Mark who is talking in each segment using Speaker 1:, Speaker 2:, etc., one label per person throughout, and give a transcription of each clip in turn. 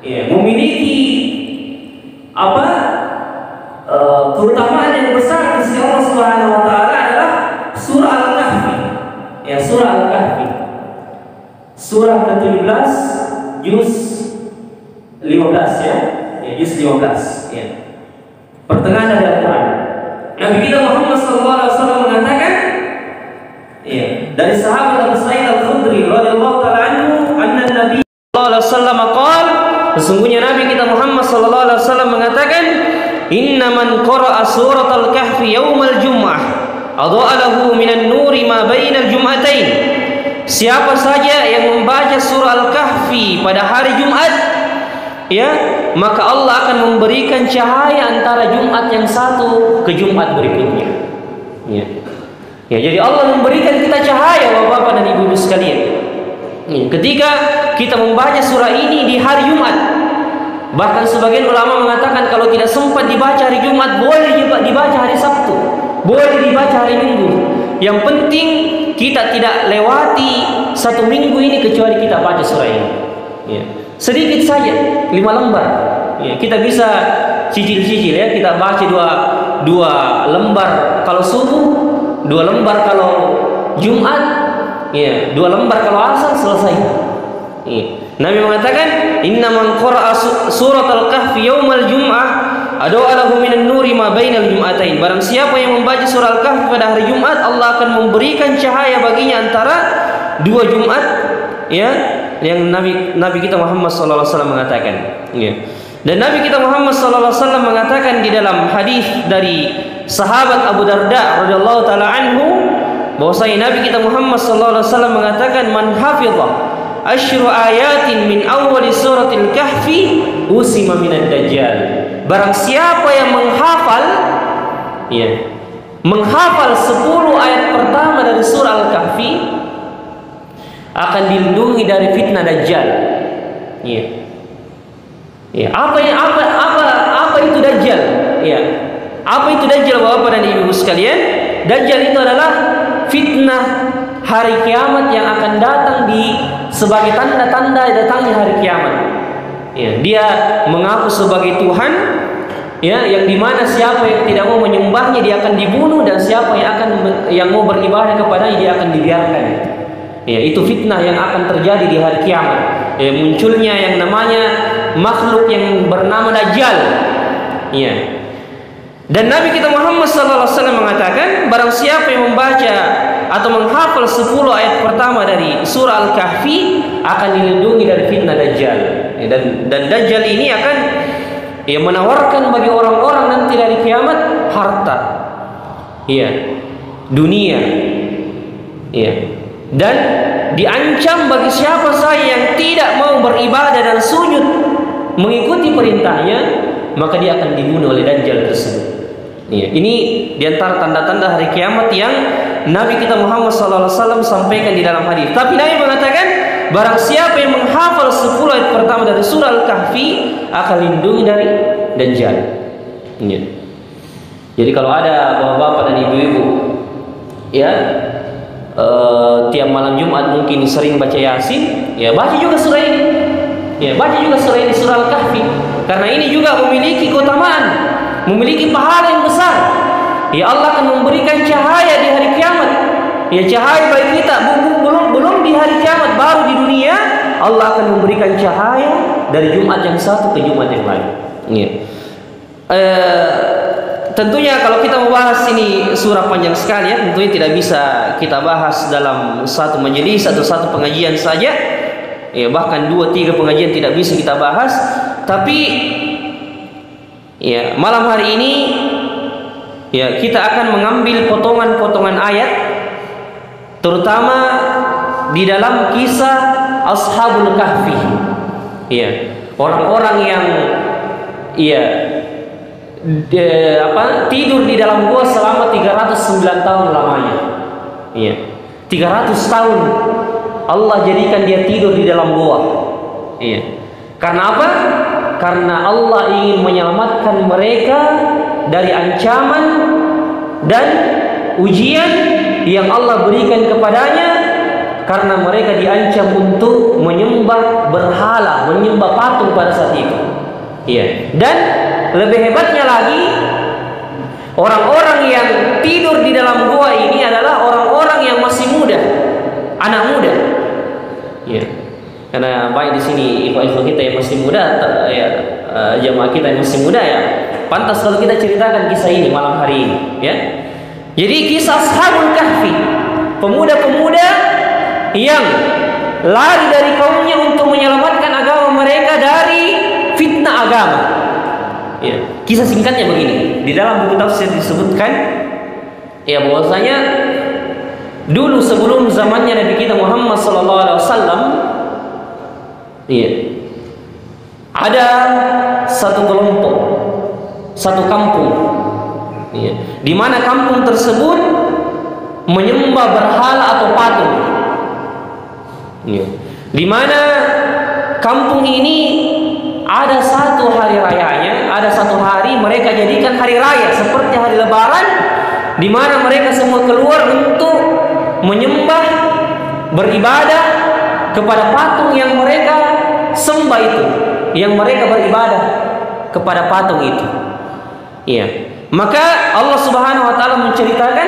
Speaker 1: ya, memiliki apa keutamaan yang besar di sisi Allah Subhanahu wa taala adalah surah Al-Kahfi. Ya, surah Al-Kahfi. Surah ke-17 juz 15 ya. Ya, juz 15 ya. Pertengahan dari Al-Qur'an. Nabi kita Muhammad sallallahu alaihi wasallam mengatakan ya, dari sahabat Abu Sa'id Al-Khudri radhiyallahu taala anhu, anna Nabi sallallahu alaihi wasallam qala, sesungguhnya Nabi kita Muhammad sallallahu alaihi wasallam mengatakan, inna man qara'a suratal kahfi yaumal jum'ah adha'a lahu minan nuri ma bainal jum'atain. Siapa saja yang membaca surah Al-Kahfi pada hari Jumat, ya, maka Allah akan memberikan cahaya antara Jumat yang satu ke Jumat berikutnya. Ya. Ya, jadi Allah memberikan kita cahaya, Bapak dan Ibu sekalian. Ya, ketika kita membaca surah ini di hari Jumat, bahkan sebagian ulama mengatakan kalau tidak sempat dibaca hari Jumat, boleh juga dibaca hari Sabtu, boleh dibaca hari Minggu. Yang penting kita tidak lewati satu minggu ini kecuali kita baca surah ini. Ya. Sedikit saja, 5 lembar. Ya, kita bisa cicil-cicil ya. Kita baca dua lembar kalau subuh, 2 lembar kalau Jumat, ya, 2 lembar kalau asar, selesai. Ya. Nabi mengatakan, inna man qara'a surat al-kahfi yaumal jum'ah adha'a lahu minan nuri ma bainal jum'atain. Barang siapa yang membaca surah Al-Kahfi pada hari Jumat, Allah akan memberikan cahaya baginya antara 2 Jumat, ya, yang Nabi kita Muhammad sallallahu alaihi wasallam mengatakan, ya. Dan Nabi kita Muhammad sallallahu alaihi wasallam mengatakan di dalam hadis dari sahabat Abu Darda radhiyallahu taala anhu, bahwasanya Nabi kita Muhammad sallallahu alaihi wasallam mengatakan, man hafidha asyru ayatin min awwali suratil kahfi usima minad dajjal. Barang siapa yang menghafal, ya, menghafal 10 ayat pertama dari surah Al-Kahfi, akan dilindungi dari fitnah dajjal. Ya. Ya, apa itu dajjal? Ya. Apa itu dajjal, Bapak dan Ibu sekalian? Dajjal itu adalah fitnah hari kiamat yang akan datang sebagai tanda-tanda datangnya hari kiamat. Ya, dia mengaku sebagai Tuhan, ya, yang dimana siapa yang tidak mau menyembahnya dia akan dibunuh, dan siapa yang mau beribadah kepadanya dia akan dibiarkan. Ya, itu fitnah yang akan terjadi di hari kiamat. Ya, munculnya yang namanya makhluk yang bernama Dajjal. Ya. Dan Nabi kita Muhammad SAW mengatakan, barang siapa yang membaca atau menghafal 10 ayat pertama dari surah Al-Kahfi akan dilindungi dari fitnah Dajjal. Ya, dan Dajjal ini akan, ya, menawarkan bagi orang-orang nanti dari kiamat harta, ya, dunia, ya, dan diancam bagi siapa saja yang tidak mau beribadah dan sujud mengikuti perintahnya, maka dia akan dibunuh oleh Dajjal tersebut. Ya, ini diantara tanda-tanda hari kiamat yang Nabi kita Muhammad SAW sampaikan di dalam hadis. Tapi Nabi mengatakan, barang siapa yang menghafal 10 ayat pertama dari surah Al-Kahfi akan lindungi dari Dajjal. Ya. Jadi kalau ada bapak-bapak dan ibu-ibu, ya, tiap malam Jumat mungkin sering baca Yasin, ya, baca juga surah ini. Ya, baca juga surah ini, surah Al-Kahfi, karena ini juga memiliki keutamaan, memiliki pahala yang besar. Ya, Allah akan memberikan cahaya di hari kiamat. Ya, cahaya bagi kita belum di hari kiamat, baru di dunia Allah akan memberikan cahaya dari Jumat yang satu ke Jumat yang lain. Ya. Tentunya kalau kita membahas ini surah panjang sekali, ya, tentunya tidak bisa kita bahas dalam satu majelis atau satu pengajian saja. Ya, bahkan 2-3 pengajian tidak bisa kita bahas. Tapi, ya, malam hari ini, ya, kita akan mengambil potongan-potongan ayat, terutama di dalam kisah Ashabul Kahfi. Ya, orang-orang yang, ya, tidur di dalam gua selama 309 tahun lamanya. Ya, 300 tahun Allah jadikan dia tidur di dalam gua. Iya. Karena apa? Karena Allah ingin menyelamatkan mereka dari ancaman dan ujian yang Allah berikan kepadanya karena mereka diancam untuk menyembah berhala, menyembah patung pada saat itu. Iya. Dan lebih hebatnya lagi, orang-orang yang tidur di dalam gua ini adalah orang-orang yang masih muda, anak muda. Iya. Karena baik di sini ibu-ibu kita yang masih muda, jamaah kita yang masih muda ya, pantas kalau kita ceritakan kisah ini malam hari ini, ya. Jadi kisah Ashabul Kahfi, pemuda-pemuda yang lari dari kaumnya untuk menyelamatkan agama mereka dari fitnah agama. Ya. Kisah singkatnya begini. Di dalam buku tafsir disebutkan ya bahwasanya dulu sebelum zamannya Nabi kita Muhammad SAW, ya, ada satu kelompok, satu kampung, ya, di mana kampung tersebut menyembah berhala atau patung. Ya. Di mana kampung ini ada satu hari rayanya, ada satu hari mereka jadikan hari raya seperti hari Lebaran, di mana mereka semua keluar untuk menyembah, beribadah kepada patung yang mereka sembah itu, yang mereka beribadah kepada patung itu. Iya. Maka Allah Subhanahu wa taala menceritakan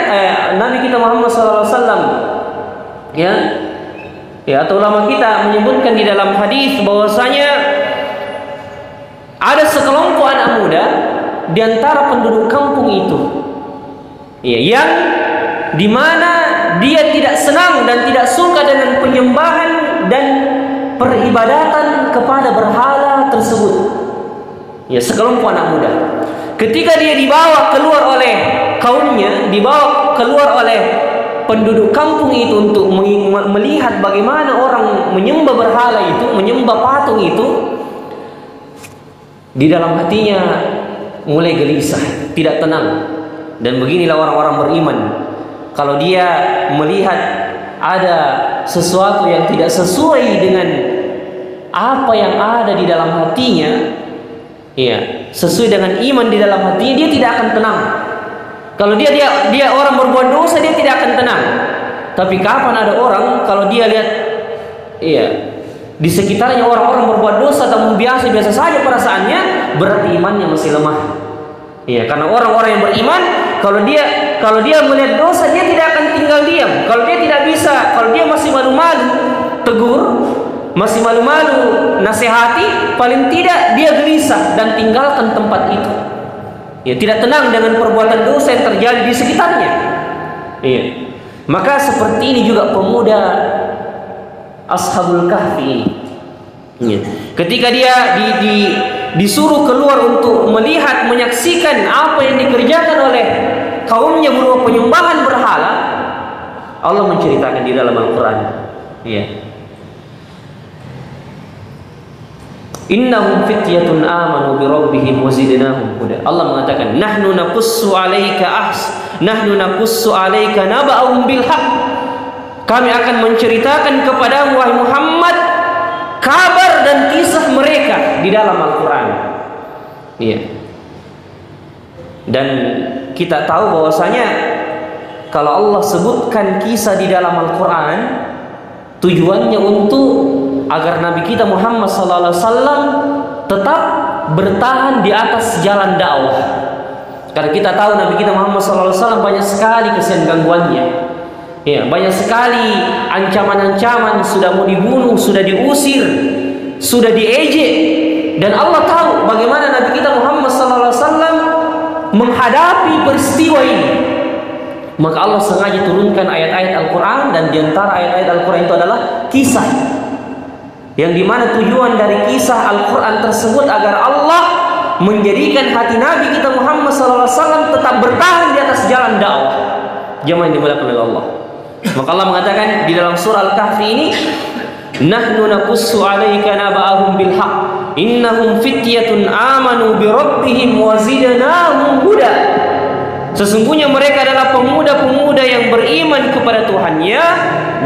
Speaker 1: Nabi kita Muhammad SAW, ya, atau ulama kita menyebutkan di dalam hadis bahwasanya ada sekelompok anak muda di antara penduduk kampung itu, ya, yang dimana dia tidak senang dan tidak suka dengan penyembahan dan peribadatan kepada berhala tersebut. Ya, sekelompok anak muda. Ketika dia dibawa keluar oleh kaumnya, dibawa keluar oleh penduduk kampung itu untuk melihat bagaimana orang menyembah berhala itu, menyembah patung itu, di dalam hatinya mulai gelisah, tidak tenang. Dan beginilah orang-orang beriman. Kalau dia melihat ada sesuatu yang tidak sesuai dengan apa yang ada di dalam hatinya, ya, sesuai dengan iman di dalam hatinya, dia tidak akan tenang. Kalau dia orang berbuat dosa, dia tidak akan tenang. Tapi kapan ada orang kalau dia lihat, iya, di sekitarnya orang-orang berbuat dosa atau biasa-biasa saja perasaannya, berarti imannya masih lemah. Iya, karena orang-orang yang beriman, kalau dia melihat dosa, dia tidak akan tinggal diam. Kalau dia tidak bisa, kalau dia masih malu-malu tegur, masih malu-malu nasihati, paling tidak dia gelisah dan tinggalkan tempat itu. Ya, tidak tenang dengan perbuatan dosa yang terjadi di sekitarnya. Iya. Maka seperti ini juga pemuda Ashabul Kahfi. Ya. Ketika dia disuruh keluar untuk melihat, menyaksikan apa yang dikerjakan oleh kaumnya berupa penyembahan berhala, Allah menceritakan di dalam Al-Quran. Ya. Innahum fityatun amanu bi rabbihim wa zidnahum huda. Allah mengatakan, nahnu naqussu 'alaika naba'ahum bil haqq. Kami akan menceritakan kepadamu wahai Muhammad kabar dan kisah mereka di dalam Al-Qur'an. Iya. Dan kita tahu bahwasanya kalau Allah sebutkan kisah di dalam Al-Qur'an, tujuannya untuk agar Nabi kita Muhammad SAW tetap bertahan di atas jalan dakwah. Karena kita tahu Nabi kita Muhammad SAW banyak sekali kesian gangguannya. Ya, banyak sekali ancaman-ancaman, sudah mau dibunuh, sudah diusir, sudah diejek. Dan Allah tahu bagaimana Nabi kita Muhammad SAW menghadapi peristiwa ini. Maka Allah sengaja turunkan ayat-ayat Al-Quran, dan diantara ayat-ayat Al-Quran itu adalah kisah, yang dimana tujuan dari kisah Al-Quran tersebut agar Allah menjadikan hati Nabi kita Muhammad SAW tetap bertahan di atas jalan dakwah. Jemaah yang dimuliakan oleh Allah. Maka Allah mengatakan di dalam surah Al-Kahfi ini, nahnu naqussu 'alaika naba'ahum bil haqq innahum fityatun amanu bi rabbihim wa zidnahum huda. Sesungguhnya mereka adalah pemuda-pemuda yang beriman kepada Tuhannya,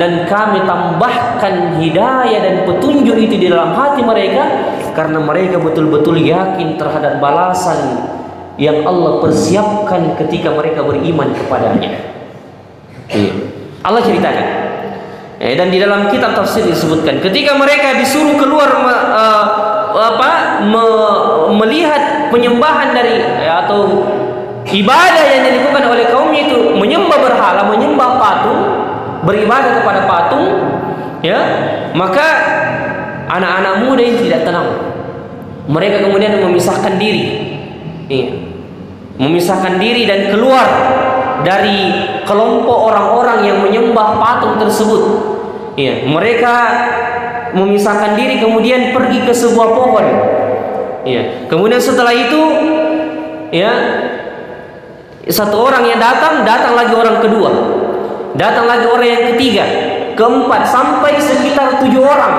Speaker 1: dan kami tambahkan hidayah dan petunjuk itu di dalam hati mereka, karena mereka betul-betul yakin terhadap balasan yang Allah persiapkan ketika mereka beriman kepadanya. Allah ceritakan,
Speaker 2: Dan di dalam kitab tafsir disebutkan ketika mereka disuruh keluar melihat penyembahan dari atau ibadah yang dilakukan oleh kaumnya itu menyembah berhala, menyembah patung, beribadah kepada patung, ya, maka anak-anak muda ini tidak tenang. Mereka kemudian memisahkan diri, memisahkan diri dan keluar dari kelompok orang-orang yang menyembah patung tersebut. Ya, mereka memisahkan diri kemudian pergi ke sebuah pohon. Ya, kemudian setelah itu, ya, satu orang yang datang lagi orang kedua, datang lagi orang yang ketiga, keempat, sampai sekitar 7 orang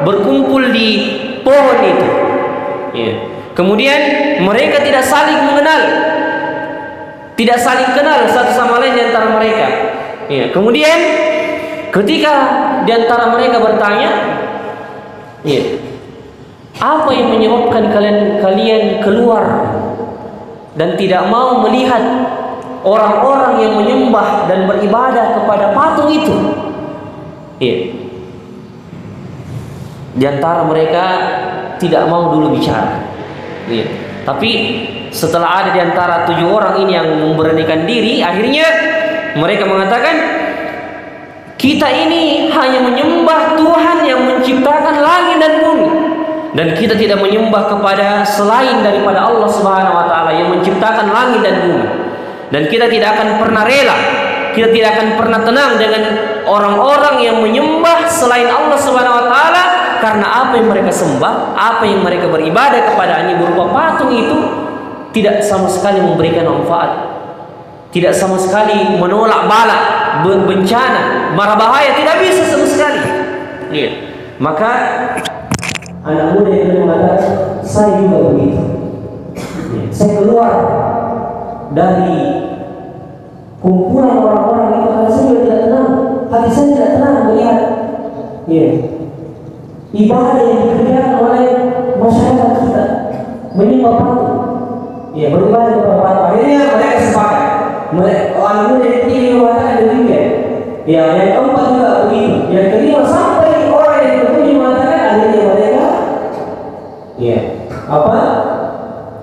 Speaker 2: berkumpul di pohon itu. Ya. Kemudian mereka tidak saling mengenal, tidak saling kenal satu sama lain di antara mereka. Ya. Kemudian ketika di antara mereka bertanya, ya, apa yang menyebabkan kalian keluar dan tidak mau melihat orang-orang yang menyembah dan beribadah kepada patung itu? Ya. Di antara mereka tidak mau dulu bicara. Ya. Tapi setelah ada di antara 7 orang ini yang memberanikan diri, akhirnya mereka mengatakan, kita ini hanya menyembah Tuhan yang menciptakan langit dan bumi, dan kita tidak menyembah kepada selain daripada Allah Subhanahu wa taala yang menciptakan langit dan bumi. Dan kita tidak akan pernah rela, kita tidak akan pernah tenang dengan orang-orang yang menyembah selain Allah Subhanahu wa taala, karena apa yang mereka sembah, apa yang mereka beribadah kepadanya berupa patung itu tidak sama sekali memberikan manfaat, tidak sama sekali menolak bala, bencana, mara bahaya, tidak bisa sama sekali. Ya. Maka anak muda yang mengatakan, saya juga begitu. Saya keluar dari kumpulan orang-orang itu karena saya juga tidak tenang, hati saya tidak tenang melihat, ya, ibadah yang dikerjakan oleh masyarakat kita, menyembah patung, ya, beribadah kepada patung. Akhirnya mereka sepakat. Orang muda yang ketiga mengatakan demikian, ya, yang keempat juga begitu, yang kelima sampai orang yang ketujuh mengatakan, akhirnya mereka, ya, apa,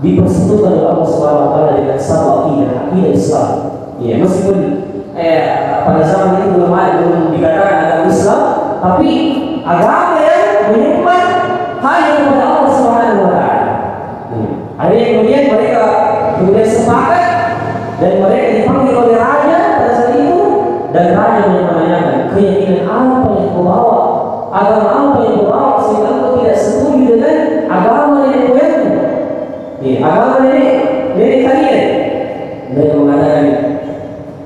Speaker 2: dipersatukan oleh Allah Subhanahu wa taala dengan satu akidah Islam. Ya, meskipun pada zaman itu belum dikatakan agama Islam, tapi agama yang menyembah hanya kepada Allah Subhanahu wa taala. Akhirnya kemudian mereka sepakat dan mereka dipanggil oleh raja pada saat itu, dan raja menanyakan, keyakinan apa yang kau bawa, agama apa yang kau bawa sehingga kau tidak setuju dengan agama nenek moyangmu, ya, agama nenek kalian. Mereka mengatakan,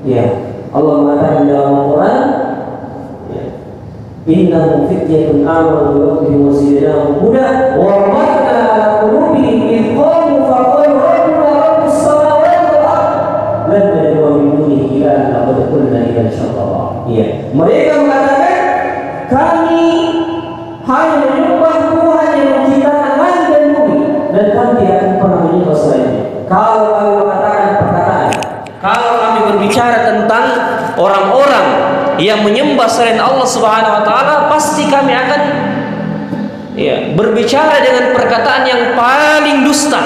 Speaker 2: ya, Allah mengatakan dalam Al-Quran, ya, innahum fityatun amanu bi rabbihim wa zidnahum huda wa rabbana ala qulubihim idh qamu faqalu rabbuna rabbus samawati wal ardh lan nad'u min dunihi ilahan laqad qulna idzan syatata. Ya, mereka mengatakan, kami hanya menyembah Tuhan yang menciptakan langit dan bumi, dan kami tidak akan pernah menyembah selainnya. Kalau kami mengatakan perkataan, kalau kami berbicara tentang orang-orang yang menyembah selain Allah Subhanahu wa taala, pasti kami akan, ya, berbicara dengan perkataan yang paling dusta,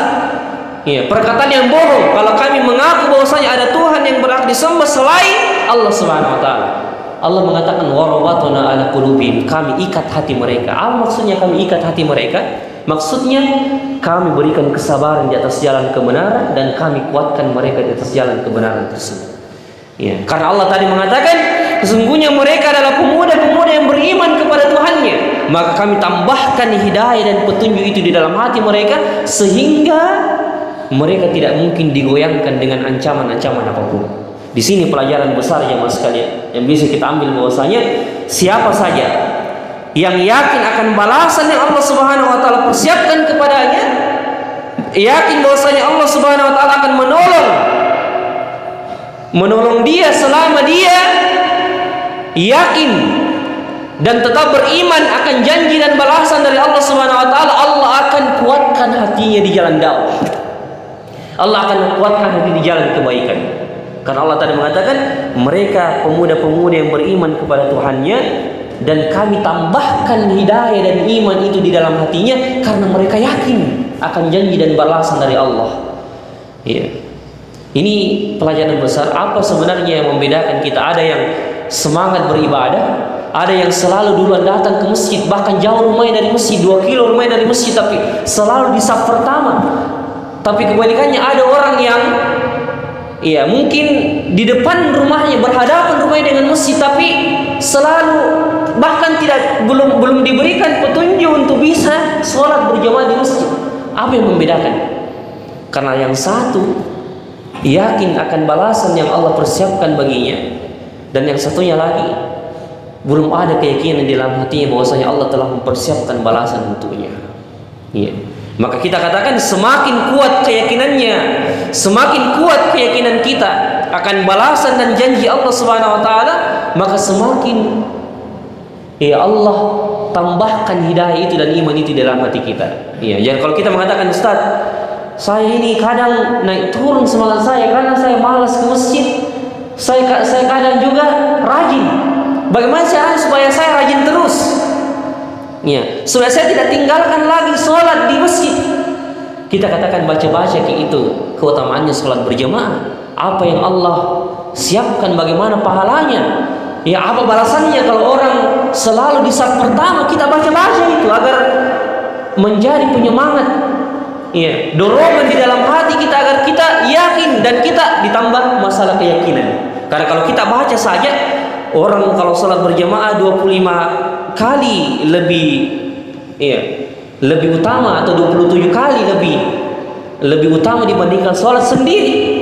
Speaker 2: ya, perkataan yang bohong kalau kami mengaku bahwasanya ada Tuhan yang berhak disembah selain Allah Subhanahu wa taala. Allah mengatakan warabatuna ala qulubihim, kami ikat hati mereka. Apa maksudnya kami ikat hati mereka? Maksudnya kami berikan kesabaran di atas jalan kebenaran dan kami kuatkan mereka di atas jalan kebenaran tersebut. Ya, karena Allah tadi mengatakan sesungguhnya mereka adalah pemuda-pemuda yang beriman kepada Tuhannya, maka kami tambahkan hidayah dan petunjuk itu di dalam hati mereka sehingga mereka tidak mungkin digoyangkan dengan ancaman-ancaman apapun. Di sini pelajaran besar ya Mas sekalian yang bisa kita ambil bahwasanya siapa saja yang yakin akan balasan yang Allah Subhanahu wa taala persiapkan kepadanya, yakin bahwasanya Allah Subhanahu wa taala akan menolong dia selama dia yakin dan tetap beriman akan janji dan balasan dari Allah Subhanahu wa taala, Allah akan kuatkan hatinya di jalan dakwah. Allah akan kuatkan hati di jalan kebaikan. Karena Allah tadi mengatakan mereka pemuda-pemuda yang beriman kepada Tuhannya, dan kami tambahkan hidayah dan iman itu di dalam hatinya karena mereka yakin akan janji dan balasan dari Allah. Ya. Ini pelajaran besar. Apa sebenarnya yang membedakan kita? Ada yang semangat beribadah, ada yang selalu duluan datang ke masjid, bahkan jauh rumahnya dari masjid, 2 kilo rumahnya dari masjid, tapi selalu di saf pertama. Tapi kebalikannya ada orang yang ya mungkin di depan rumahnya, berhadapan rumahnya dengan masjid, tapi selalu bahkan belum diberikan petunjuk untuk bisa sholat berjamaah di masjid. Apa yang membedakan? Karena yang satu yakin akan balasan yang Allah persiapkan baginya, dan yang satunya lagi belum ada keyakinan di dalam hatinya bahwasanya Allah telah mempersiapkan balasan untuknya. Iya. Maka kita katakan semakin kuat keyakinannya, semakin kuat keyakinan kita akan balasan dan janji Allah Subhanahu wa taala, maka semakin ya Allah tambahkan hidayah itu dan iman itu dalam hati kita. Iya. Jadi kalau kita mengatakan, Ustaz, saya ini kadang naik turun semangat saya karena saya malas ke masjid. Saya kadang juga rajin. Bagaimana caranya supaya saya rajin terus? Ya, supaya saya tidak tinggalkan lagi sholat di masjid. Kita katakan baca-baca itu keutamaannya sholat berjamaah. Apa yang Allah siapkan, bagaimana pahalanya? Ya, apa balasannya kalau orang selalu di saf pertama? Kita baca-baca itu agar menjadi penyemangat. Ya, dorongan di dalam hati kita agar kita yakin dan kita ditambah masalah keyakinan. Karena kalau kita baca saja, orang kalau sholat berjamaah 25 kali lebih utama, atau 27 kali lebih utama dibandingkan sholat sendiri.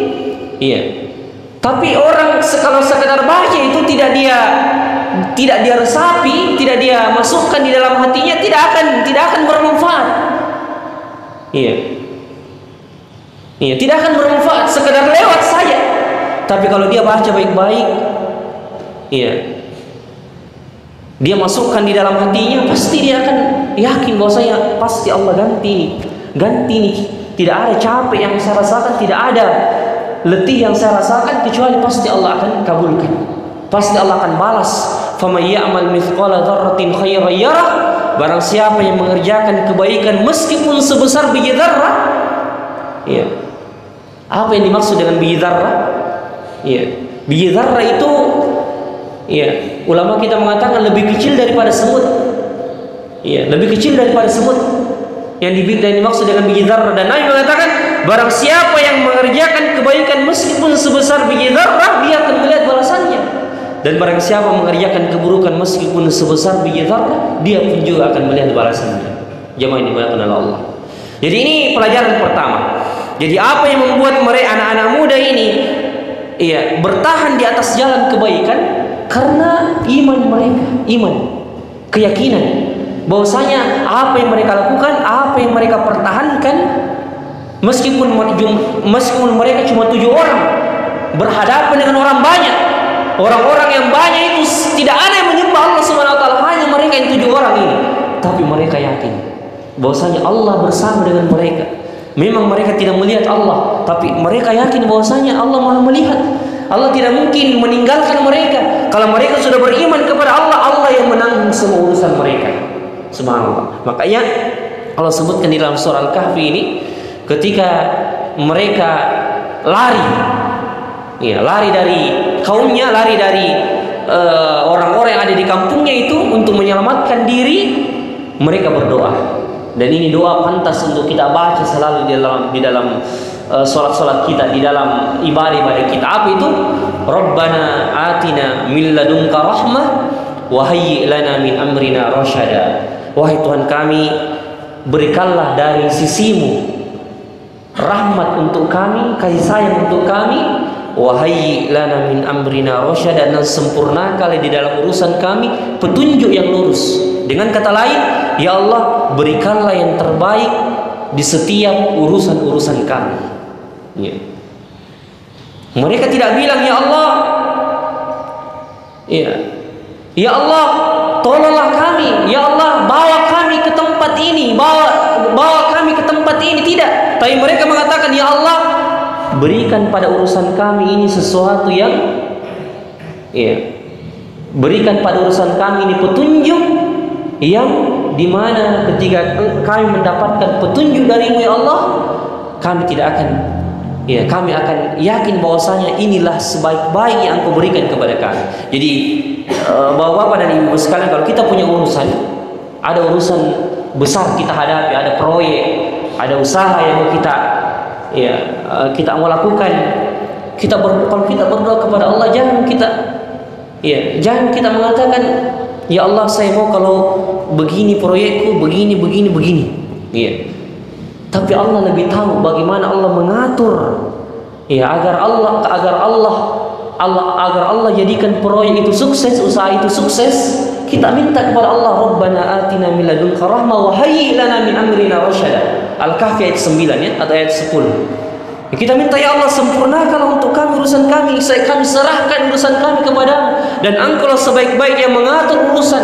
Speaker 2: Iya. Tapi orang kalau sekedar baca itu tidak dia resapi, tidak dia masukkan di dalam hatinya, tidak akan bermanfaat. Iya, tidak akan bermanfaat, sekedar lewat saja. Tapi kalau dia baca baik-baik, dia masukkan di dalam hatinya, pasti dia akan yakin bahwasanya pasti Allah ganti nih. Tidak ada capek yang saya rasakan, tidak ada letih yang saya rasakan, kecuali pasti Allah akan kabulkan, pasti Allah akan balas. Faman ya'mal mithqala dzarratin khairan yarah. Barang siapa yang mengerjakan kebaikan meskipun sebesar biji dzarrah. Iya. Apa yang dimaksud dengan biji dzarrah? Iya. Biji dzarrah itu ulama kita mengatakan lebih kecil daripada semut. Iya, lebih kecil daripada semut. Yang dimaksud dengan biji dzarrah, dan Nabi mengatakan barang siapa yang mengerjakan kebaikan meskipun sebesar biji dzarrah, dia akan melihat balasannya. Dan barang siapa mengerjakan keburukan meskipun sebesar biji dzarrah, dia pun juga akan melihat balasannya. Jemaah yang dimuliakan oleh Allah. Jadi ini pelajaran pertama. Jadi apa yang membuat mereka anak-anak muda ini bertahan di atas jalan kebaikan? Karena iman mereka, keyakinan bahwasanya apa yang mereka lakukan, apa yang mereka pertahankan, meskipun mereka cuma 7 orang berhadapan dengan orang banyak. Orang-orang yang banyak itu tidak ada yang menyembah Allah Subhanahu wa taala, hanya mereka yang 7 orang ini. Tapi mereka yakin bahwasanya Allah bersama dengan mereka. Memang mereka tidak melihat Allah, tapi mereka yakin bahwasanya Allah Maha melihat. Allah tidak mungkin meninggalkan mereka. Kalau mereka sudah beriman kepada Allah, Allah yang menanggung semua urusan mereka. Subhanallah. Makanya Allah sebutkan di dalam surah Al-Kahfi ini, ketika mereka lari dari kaumnya, lari dari orang-orang yang ada di kampungnya itu untuk menyelamatkan diri, mereka berdoa. Dan ini doa pantas untuk kita baca selalu di dalam salat-salat kita, di dalam ibadah-ibadah kita. Apa itu? Rabbana atina min ladunka rahmah wa hayyi lana min amrina rasyada. Wahai Tuhan kami, berikanlah dari sisimu rahmat untuk kami, kasih sayang untuk kami. Wahai lana min amrina rasyada, dan sempurnakanlah di dalam urusan kami petunjuk yang lurus. Dengan kata lain, ya Allah, berikanlah yang terbaik di setiap urusan-urusan kami. Mereka tidak bilang ya Allah, ya Allah, tolonglah kami, ya Allah, bawa kami ke tempat ini, bawa kami ke tempat ini. Tidak, tapi mereka mengatakan ya Allah, berikan pada urusan kami ini sesuatu yang berikan pada urusan kami ini petunjuk yang dimana ketika kami mendapatkan petunjuk darimu ya Allah, kami tidak akan kami akan yakin bahwasanya inilah sebaik-baik yang Engkau berikan kepada kami. Jadi Bapak-bapak dan Ibu sekalian, kalau kita punya urusan, ada urusan besar kita hadapi, ada proyek, ada usaha yang mau kita mau lakukan, kalau kita berdoa kepada Allah, jangan kita mengatakan, ya Allah saya mau kalau begini proyekku, begini. Tapi Allah lebih tahu bagaimana Allah mengatur agar Allah jadikan proyek itu sukses, usaha itu sukses. Kita minta kepada Allah, Rabbana atina min ladunka rahmah wa hayyi lana min amrina rasyada. Al-Kahfi ayat 9 atau ayat 10. Kita minta, ya Allah sempurnakanlah untuk kami urusan kami, kami serahkan urusan kami kepadamu, dan Engkau sebaik-baik yang mengatur urusan.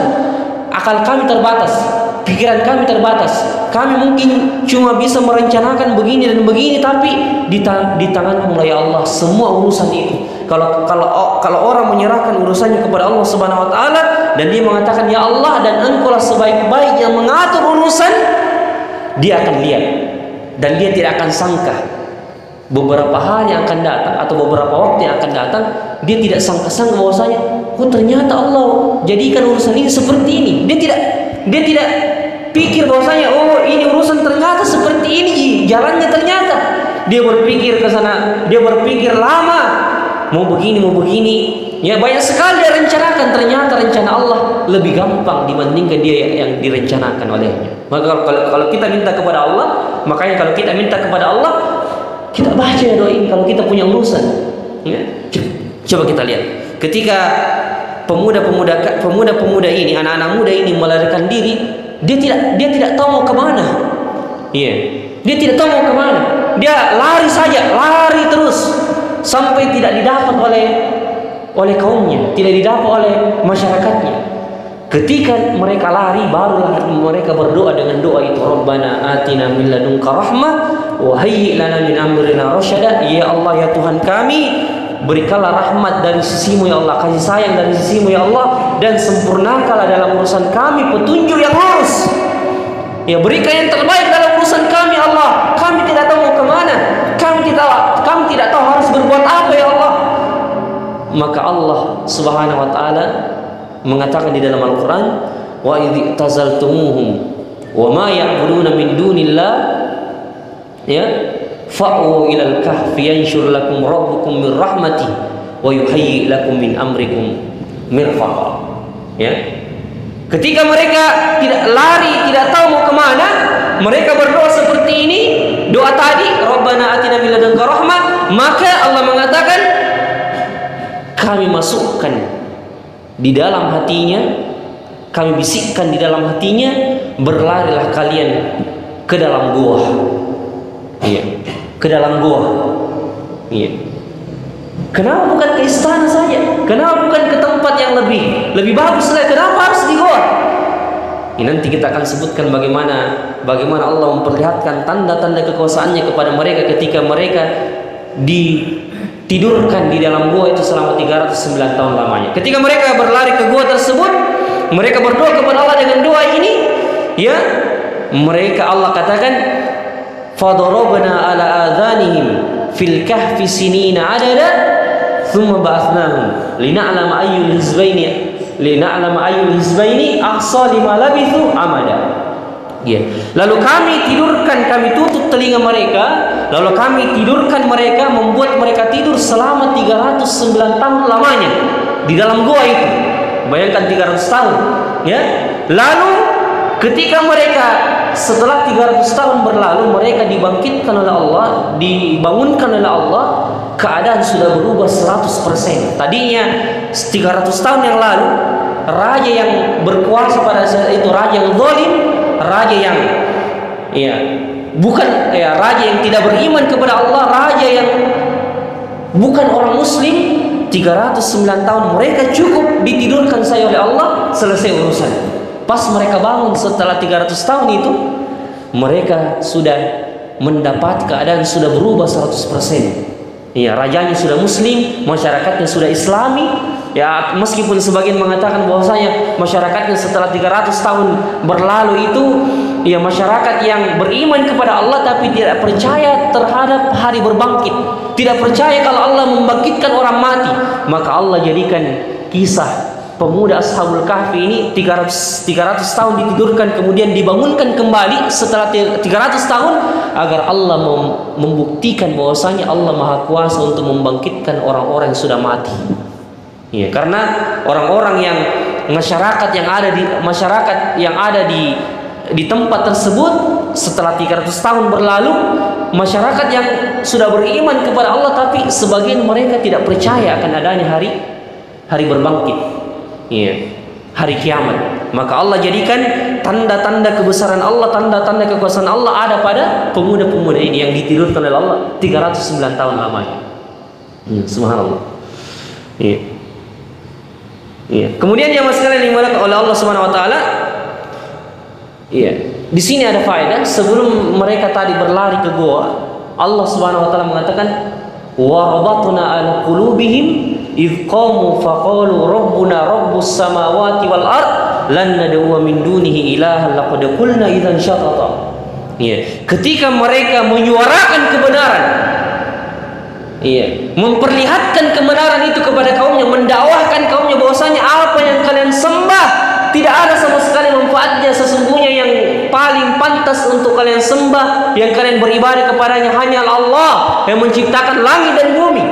Speaker 2: Akal kami terbatas, pikiran kami terbatas, kami mungkin cuma bisa merencanakan begini dan begini, tapi di tangan-Mu ya Allah semua urusan itu. Kalau orang menyerahkan urusannya kepada Allah Subhanahu wa taala dan dia mengatakan, ya Allah dan Engkau sebaik-baik yang mengatur urusan, dia akan lihat dan dia tidak akan sangka beberapa hari yang akan datang atau beberapa waktu yang akan datang, dia tidak sangka-sangka bahwasanya ternyata Allah jadikan urusan ini seperti ini. Dia tidak pikir bahwasanya ini urusan ternyata seperti ini jalannya. Ternyata dia berpikir ke sana, dia berpikir lama, mau begini ya, banyak sekali dia rencanakan. Ternyata rencana Allah lebih gampang dibandingkan dia yang direncanakan olehnya. Maka kalau kita minta kepada Allah, makanya kalau kita minta kepada Allah, kita baca doa ini kalau kita punya urusan. Coba kita lihat ketika pemuda-pemuda ini, anak-anak muda ini melarikan diri, dia tidak tahu mau kemana. Dia tidak tahu mau kemana. Dia lari saja, lari terus sampai tidak didapat oleh kaumnya, tidak didapat oleh masyarakatnya. Ketika mereka lari, barulah mereka berdoa dengan doa itu, Rabbana atina min ladunka rahmah wa hayyi lana min amrina rasyada. Ya Allah ya Tuhan kami, berikanlah rahmat dari sisimu ya Allah, kasih sayang dari sisimu ya Allah, dan sempurnakanlah dalam urusan kami petunjuk yang lurus. Berikan yang terbaik dalam urusan kami Allah. Kami tidak tahu mau kemana, kami tidak tahu harus berbuat apa ya Allah. Maka Allah Subhanahu wa taala mengatakan di dalam Al-Quran, wa idh tazaltumuhum wa ma ya'buduna min dunillah fa'u ilal kahfi yanshur lakum rabbukum min rahmati wa yuhayyi lakum min amrikum mirfaqa. Ketika mereka tidak lari, tidak tahu mau kemana, mereka berdoa seperti ini, doa tadi, Rabbana atina min ladunka rahmah, maka Allah mengatakan, kami masukkan di dalam hatinya, kami bisikkan di dalam hatinya, berlarilah kalian ke dalam gua. Ke dalam gua. Kenapa bukan ke istana saja? Kenapa bukan ke tempat yang lebih bagus lagi? Kenapa harus di gua? Nanti kita akan sebutkan bagaimana Allah memperlihatkan tanda-tanda kekuasaannya kepada mereka ketika mereka ditidurkan di dalam gua itu selama 309 tahun lamanya. Ketika mereka berlari ke gua tersebut, mereka berdoa kepada Allah dengan doa ini, mereka, Allah katakan, fadarabna ala adhanihim fil kahfi sinina adada thumma ba'athnahum lina'lama ayyul hizbaini ahsa lima labithu amada. Lalu kami tutup telinga mereka, lalu kami tidurkan mereka, membuat mereka tidur selama 309 tahun lamanya di dalam gua itu. Bayangkan 300 tahun, Lalu ketika mereka setelah 300 tahun berlalu, mereka dibangkitkan oleh Allah, dibangunkan oleh Allah, keadaan sudah berubah 100%. Tadinya 300 tahun yang lalu, raja yang berkuasa pada saat itu, raja yang zalim, raja yang raja yang tidak beriman kepada Allah, raja yang bukan orang muslim, 309 tahun mereka cukup ditidurkan saya oleh Allah, selesai urusan. Pas mereka bangun setelah 300 tahun itu, mereka sudah mendapat keadaan sudah berubah 100%. Rajanya sudah muslim, masyarakatnya sudah islami, Ya, meskipun sebagian mengatakan bahwasanya masyarakatnya setelah 300 tahun berlalu itu ya masyarakat yang beriman kepada Allah tapi tidak percaya terhadap hari berbangkit, tidak percaya kalau Allah membangkitkan orang mati, maka Allah jadikan kisah pemuda Ashabul Kahfi ini 300 tahun ditidurkan kemudian dibangunkan kembali setelah 300 tahun agar Allah membuktikan bahwasanya Allah Maha Kuasa untuk membangkitkan orang-orang yang sudah mati. Ya, karena orang-orang yang masyarakat yang ada di tempat tersebut setelah 300 tahun berlalu, masyarakat yang sudah beriman kepada Allah tapi sebagian mereka tidak percaya akan adanya hari berbangkit. Ya, hari kiamat. Maka Allah jadikan tanda-tanda kebesaran Allah, tanda-tanda kekuasaan Allah ada pada pemuda-pemuda ini yang ditidurkan oleh Allah 309 tahun lamanya. Subhanallah. Ya. Ya. Kemudian yang sekalian dimuliakan oleh Allah Subhanahu wa taala, ya, di sini ada faedah. Sebelum mereka tadi berlari ke goa, Allah Subhanahu wa taala mengatakan wa rabatna ala qulubihim idh qamu faqalu rabbuna rabbus samawati wal ard lan nad'u min dunihi ilahan laqad qulna idzan syatata. Ya, ketika mereka menyuarakan kebenaran, iya, memperlihatkan kebenaran itu kepada kaumnya, mendakwahkan kaumnya bahwasanya apa yang kalian sembah tidak ada sama sekali manfaatnya, sesungguhnya yang paling pantas untuk kalian sembah, yang kalian beribadah kepadanya hanya Allah yang menciptakan langit dan bumi.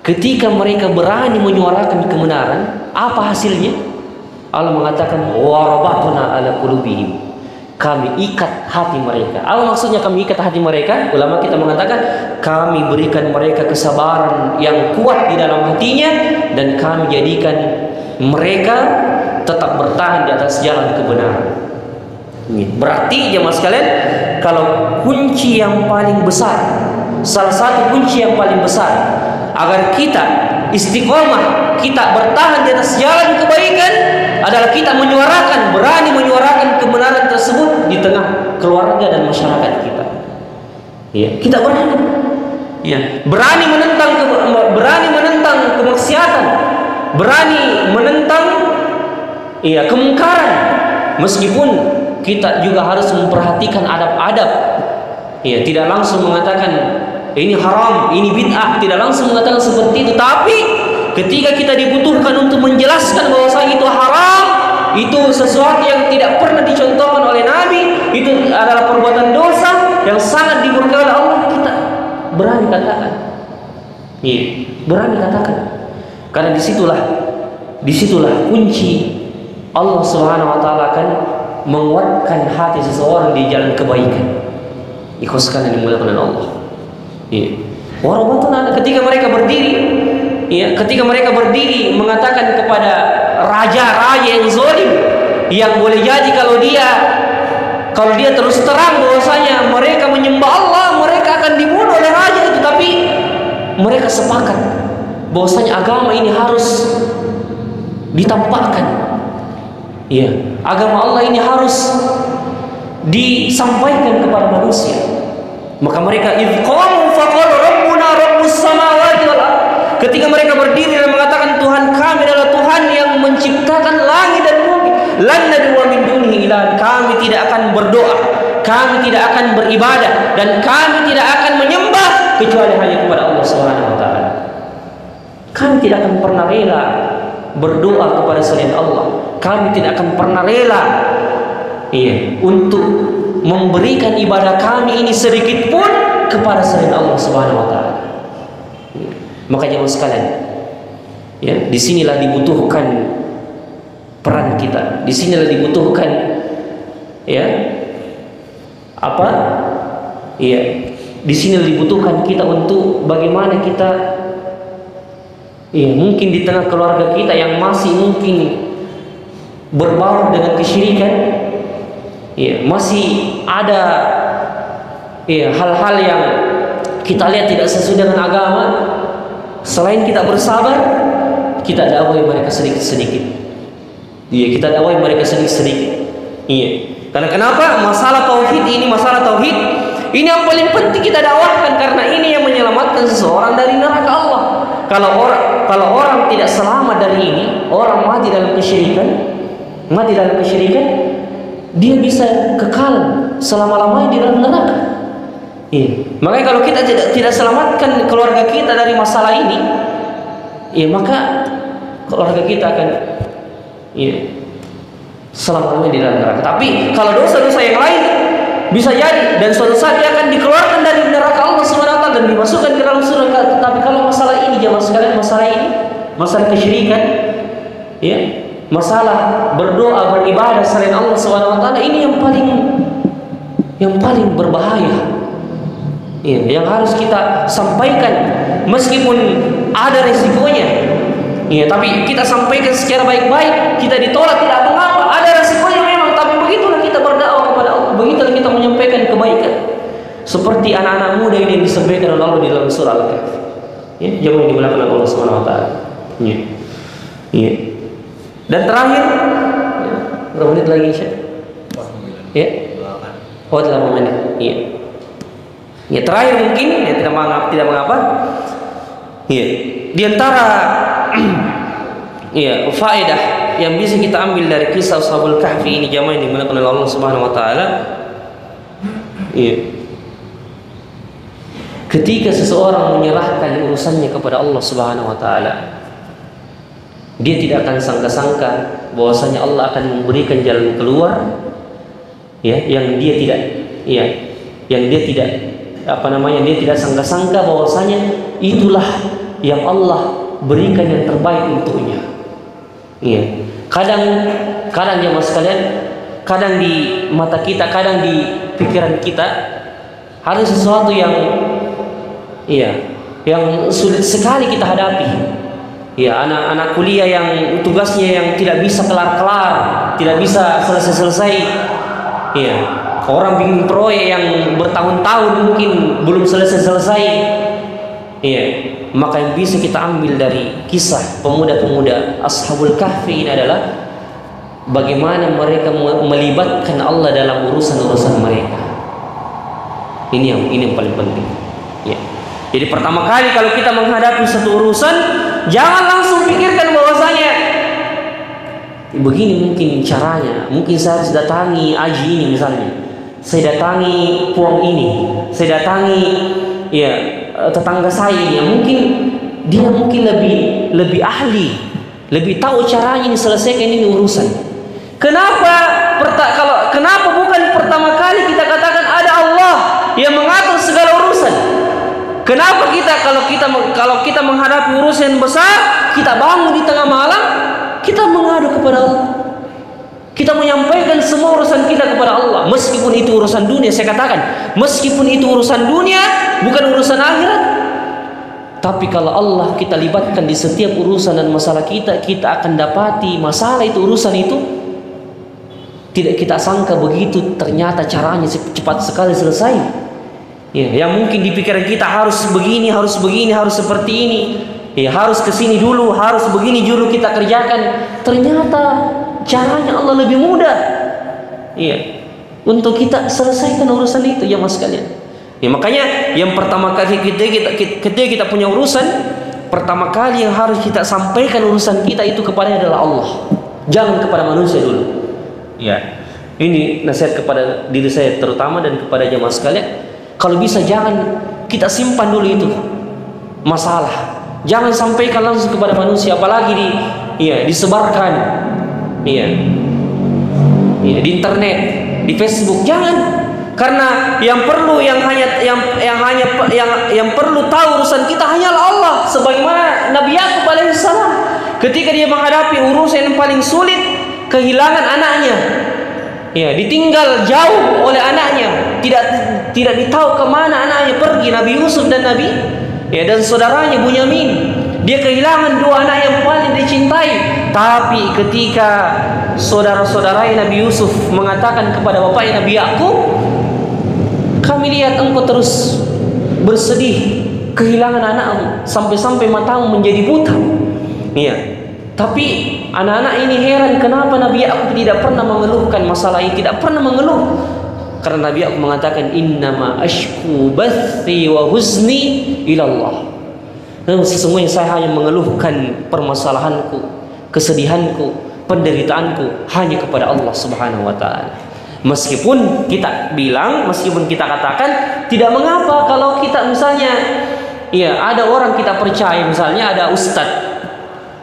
Speaker 2: Ketika mereka berani menyuarakan kebenaran, apa hasilnya? Allah mengatakan wa rabatna ala qulubihim, kami ikat hati mereka. Apa maksudnya kami ikat hati mereka? Ulama kita mengatakan kami berikan mereka kesabaran yang kuat di dalam hatinya dan kami jadikan mereka tetap bertahan di atas jalan kebenaran. Berarti jemaah sekalian, kalau kunci yang paling besar, salah satu kunci yang paling besar agar kita istiqomah, kita bertahan di atas jalan kebaikan adalah kita berani menyuarakan kebenaran tersebut di tengah keluarga dan masyarakat kita. Ya, kita berani. Ya, berani menentang kemaksiatan, berani menentang kemungkaran. Meskipun kita juga harus memperhatikan adab-adab. Ya, tidak langsung mengatakan ini haram, ini bid'ah, tidak langsung mengatakan seperti itu, tapi ketika kita dibutuhkan untuk menjelaskan bahwa itu haram, itu sesuatu yang tidak pernah dicontohkan oleh Nabi, itu adalah perbuatan dosa yang sangat dimurkai oleh Allah, kita berani katakan. Iya, berani katakan. Karena disitulah kunci Allah Subhanahu wa taala akan menguatkan hati seseorang di jalan kebaikan. Ikhlaskan yang dimuliakan oleh Allah. Iya. Warabatuna, ketika mereka berdiri mengatakan kepada raja-raja yang zalim, yang boleh jadi kalau dia terus terang bahwasanya mereka menyembah Allah, mereka akan dibunuh oleh raja itu, tapi mereka sepakat bahwasanya agama ini harus ditampakkan. Iya, agama Allah ini harus disampaikan kepada manusia. Maka mereka idqamu faqala rabbuna rabbus samawati wal ard, ketika mereka berdiri dan mengatakan Tuhan kami adalah Tuhan yang menciptakan langit dan bumi, lan nad'u min dunihi ilahan, kami tidak akan berdoa, kami tidak akan beribadah, dan kami tidak akan menyembah kecuali hanya kepada Allah Subhanahu wa taala. Kami tidak akan pernah rela berdoa kepada selain Allah. Kami tidak akan pernah rela untuk memberikan ibadah kami ini sedikit pun kepada selain Allah Subhanahu wa taala. Maka jemaah sekalian, disinilah dibutuhkan peran kita. Disinilah dibutuhkan disinilah dibutuhkan kita untuk bagaimana kita mungkin di tengah keluarga kita yang masih mungkin berbaur dengan kesyirikan, masih ada hal-hal yang kita lihat tidak sesuai dengan agama. Selain kita bersabar, kita dakwahi mereka sedikit-sedikit. Kita dakwahi mereka sedikit-sedikit. Karena kenapa? Masalah tauhid ini yang paling penting kita dakwahkan, karena ini yang menyelamatkan seseorang dari neraka Allah. kalau orang tidak selamat dari ini, orang mati dalam kesyirikan, dia bisa kekal selama-lamanya di dalam neraka. Iya. Makanya kalau kita tidak selamatkan keluarga kita dari masalah ini, ya maka keluarga kita akan selama-lamanya di dalam neraka. Tapi kalau dosa-dosa yang lain bisa jadi dan suatu saat dia akan dikeluarkan dari neraka Allah SWT dan dimasukkan ke dalam surga. Tapi kalau masalah ini jemaah sekalian, masalah kesyirikan, ya, masalah berdoa beribadah selain Allah SWT, ini yang paling berbahaya. Ya, yang harus kita sampaikan meskipun ada resikonya. Ya, tapi kita sampaikan secara baik-baik, kita ditolak tidak mengapa, ada resikonya memang, tapi begitulah kita berdakwah kepada Allah, begitulah kita menyampaikan kebaikan. Seperti anak-anak muda ini yang disampaikan oleh Allah di dalam surah Al-Kahfi. Ya, jemaah yang dimuliakan oleh Allah Subhanahu wa taala. Ya. Ya. Dan terakhir, ya, berapa menit lagi, Syekh? Ya. Oh, 8 menit. Iya. Ya, terakhir mungkin ya tidak mengapa. Ya, di antara ya, faedah yang bisa kita ambil dari kisah Ashabul Kahfi ini jamaah yang dimuliakan oleh Allah Subhanahu wa taala. Ya. Ketika seseorang menyerahkan urusannya kepada Allah Subhanahu wa taala, dia tidak akan sangka-sangka bahwasanya Allah akan memberikan jalan keluar, ya, yang dia tidak dia tidak sangka-sangka bahwasanya itulah yang Allah berikan yang terbaik untuknya. Iya. Kadang jemaah sekalian, kadang di mata kita, kadang di pikiran kita ada sesuatu yang sulit sekali kita hadapi. Ya, anak-anak kuliah yang tugasnya yang tidak bisa kelar-kelar, tidak bisa selesai-selesai. Ya, orang bikin proyek yang bertahun-tahun mungkin belum selesai-selesai. Ya, maka yang bisa kita ambil dari kisah pemuda-pemuda Ashabul Kahfi ini adalah bagaimana mereka melibatkan Allah dalam urusan-urusan mereka. Ini yang paling penting. Ya. Jadi pertama kali kalau kita menghadapi satu urusan, jangan langsung pikirkan bahwasanya begini mungkin caranya, mungkin saya harus datangi aji ini misalnya, saya datangi puang ini, saya datangi ya tetangga saya ini, mungkin dia lebih ahli, lebih tahu caranya ini selesaikan ini urusan. Kenapa bukan pertama kali kita katakan ada Allah yang mengatur segala urusan? Kenapa kalau kita menghadapi urusan besar, kita bangun di tengah malam, kita mengadu kepada Allah. Kita menyampaikan semua urusan kita kepada Allah, meskipun itu urusan dunia. Saya katakan, meskipun itu urusan dunia, bukan urusan akhirat. Tapi kalau Allah kita libatkan di setiap urusan dan masalah kita, kita akan dapati masalah itu, urusan itu tidak kita sangka begitu, ternyata caranya cepat sekali selesai. Ya, yang mungkin di pikiran kita harus begini, harus seperti ini. Ya, harus kesini dulu, harus begini dulu kita kerjakan. Ternyata caranya Allah lebih mudah. Iya, untuk kita selesaikan urusan itu ya mas kalian. Ya, makanya yang pertama kali ketika kita punya urusan, pertama kali yang harus kita sampaikan urusan kita itu kepada adalah Allah. Jangan kepada manusia dulu. Ya, ini nasihat kepada diri saya terutama dan kepada jemaah sekalian. Kalau bisa jangan kita simpan dulu itu masalah. Jangan sampaikan langsung kepada manusia, apalagi disebarkan di internet, di Facebook. Jangan, karena yang perlu tahu urusan kita hanyalah Allah. Sebagaimana Nabi Yakub alaihissalam ketika dia menghadapi urusan yang paling sulit, kehilangan anaknya. Ya, ditinggal jauh oleh anaknya, tidak ditahu kemana anaknya pergi, Nabi Yusuf dan dan saudaranya Bunyamin. Dia kehilangan dua anak yang paling dicintai. Tapi ketika saudara-saudaranya Nabi Yusuf mengatakan kepada bapaknya Nabi Yakub, kami lihat engkau terus bersedih kehilangan anakmu, sampai-sampai matamu menjadi buta. Iya. Tapi anak-anak ini heran kenapa Nabi Yakub tidak pernah mengeluhkan masalah ini, tidak pernah mengeluh. Karena Nabi Yakub mengatakan innama ashku bathi wa huzni ila Allah. Sesungguhnya saya hanya mengeluhkan permasalahanku, kesedihanku, penderitaanku hanya kepada Allah Subhanahu wa taala. Meskipun kita bilang, meskipun kita katakan tidak mengapa kalau kita misalnya ada orang kita percaya, misalnya ada ustadz,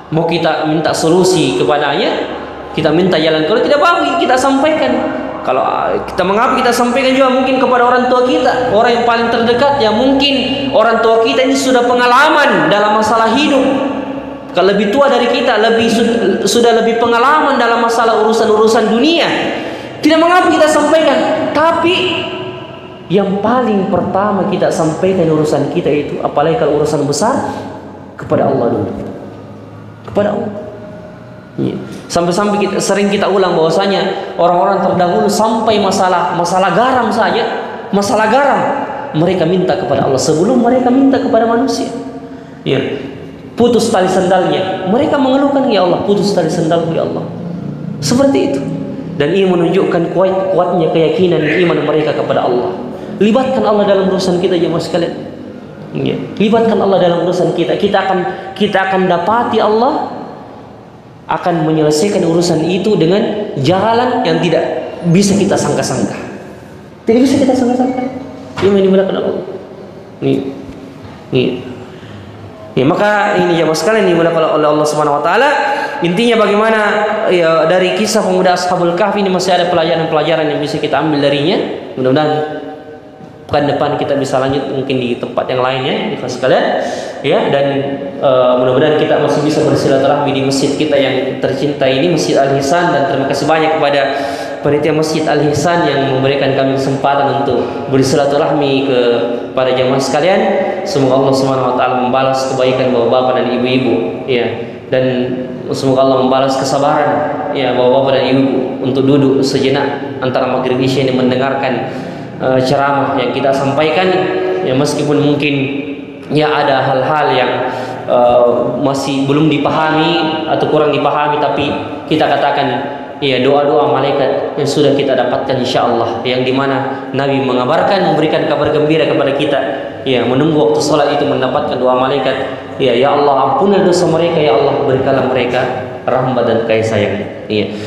Speaker 2: mau kita minta solusi kepadanya, kita minta jalan keluar, tidak apa-apa kita sampaikan. Kalau kita mengapa kita sampaikan juga mungkin kepada orang tua kita, orang yang paling terdekat, yang mungkin orang tua kita ini sudah pengalaman dalam masalah hidup, kalau lebih tua dari kita, sudah lebih pengalaman dalam masalah urusan-urusan dunia. Tidak mengapa kita sampaikan, tapi yang paling pertama kita sampaikan urusan kita itu, apalagi kalau urusan besar, kepada Allah dulu, kepada Allah. Sampai-sampai sering kita ulang bahwasanya orang-orang terdahulu sampai masalah garam saja, masalah garam mereka minta kepada Allah sebelum mereka minta kepada manusia. Putus tali sandalnya, mereka mengeluhkan, ya Allah, putus tali sandalku ya Allah. Seperti itu. Dan ini menunjukkan kuatnya keyakinan iman mereka kepada Allah. Libatkan Allah dalam urusan kita, jemaah sekalian. Libatkan Allah dalam urusan kita. Kita akan dapati Allah akan menyelesaikan urusan itu dengan jalan yang tidak bisa kita sangka-sangka. Tidak bisa kita sangka-sangka. Ini dimulakan Allah. Maka ini jemaah sekalian dimulakan oleh Allah Subhanahu wa taala. Intinya bagaimana dari kisah pemuda Ashabul Kahfi ini masih ada pelajaran-pelajaran yang bisa kita ambil darinya. Mudah-mudahan pekan depan kita bisa lanjut mungkin di tempat yang lainnya, di kelas sekalian, dan mudah-mudahan kita masih bisa bersilaturahmi di masjid kita yang tercinta ini, Masjid Al Ihsan. Dan terima kasih banyak kepada panitia Masjid Al Ihsan yang memberikan kami kesempatan untuk bersilaturahmi kepada jamaah sekalian. Semoga Allah Subhanahu wa taala membalas kebaikan bapak-bapak dan ibu-ibu, dan semoga Allah membalas kesabaran bapak-bapak dan ibu untuk duduk sejenak antara maghrib isya ini mendengarkan ceramah yang kita sampaikan, meskipun mungkin ada hal-hal yang masih belum dipahami atau kurang dipahami, tapi kita katakan doa-doa malaikat yang sudah kita dapatkan insyaallah, yang dimana Nabi mengabarkan, memberikan kabar gembira kepada kita, menunggu waktu sholat itu mendapatkan doa malaikat, ya Allah ampunilah dosa mereka, ya Allah berikanlah mereka rahmat dan kasih sayang.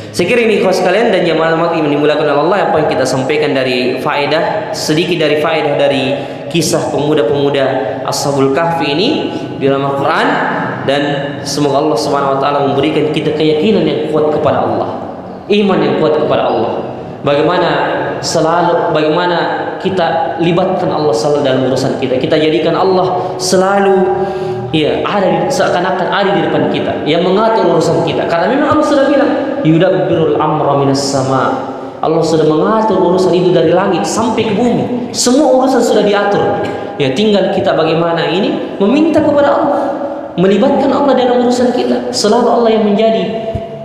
Speaker 2: Saya kira ini kawan sekalian, dan yang malam ini dimulakan oleh Allah apa yang kita sampaikan dari faedah, sedikit dari faedah dari kisah pemuda-pemuda Ashabul Kahfi ini di dalam Al-Quran. Dan semoga Allah Subhanahu wa taala memberikan kita keyakinan yang kuat kepada Allah, iman yang kuat kepada Allah. Bagaimana kita libatkan Allah selalu dalam urusan kita. Kita jadikan Allah selalu seakan-akan ada di depan kita, yang mengatur urusan kita. Karena memang Allah sudah bilang, yudabbirul amra minas sama. Allah sudah mengatur urusan itu dari langit sampai ke bumi. Semua urusan sudah diatur. Tinggal kita bagaimana ini meminta kepada Allah, melibatkan Allah dalam urusan kita. Selalu Allah yang menjadi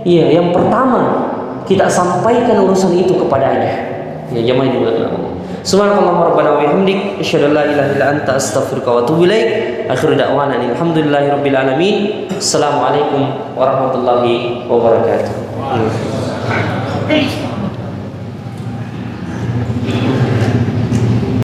Speaker 2: yang pertama kita sampaikan urusan itu kepadanya. Jemaah yang dimuliakan Allah. Subhanallah rabbana wa bihamdik, asyhadu an la ilaha illa anta, astaghfiruka wa atubu ilaik. Akhiru da'wana alhamdulillahirabbil alamin. Assalamualaikum warahmatullahi wabarakatuh.